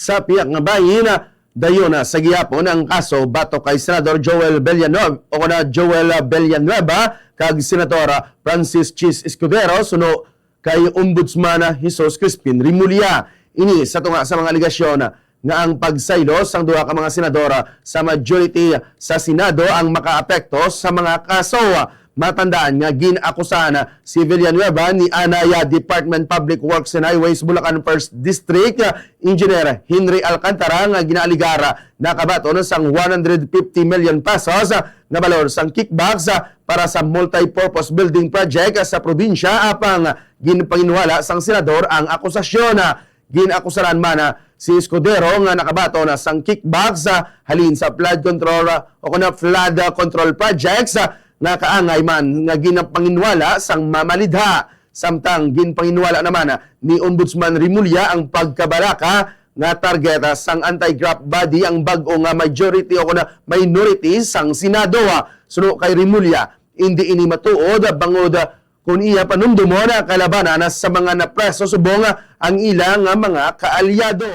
sa piyak nga bahin dayon sa gihapon ang kaso batok kay Senador Joel Villanueva o na Joel Villanueva kag Senador Francis Chis Escudero suno kay Ombudsman Jesus Crispin Rimulya. Ini sa tunga sa mga aligasyon nga ang pagsaylos ang duha ka mga senadora sa majority sa Senado ang makaapekto sa mga kaso. Matandaan nga ginakusahan si Villanueva ni Anaya Department Public Works and Highways Bulacan 1st District Engineer Henry Alcantara nga ginaaligara nakabaton sang 150 million pesos nga balor sang kickbacks para sa multi-purpose building project sa probinsya apang ginpanginwala sang senador ang akusasyon. Ginakusaran man si Escudero nga nakabato na sang kickbacks halin sa flood control o kuna flood control projects nga kaangay man nga ginapanginwala sang mamalidha. Samtang ginpanginwala naman ni Ombudsman Rimulya ang pagkabaraka nga target sang anti-graft body ang bag-o nga majority o kuna minority sang Senado. Suno kay Rimulya, hindi ini matuod bangod kung iya panumdumon kalabanan sa mga napreso subong ang ilang mga kaalyado.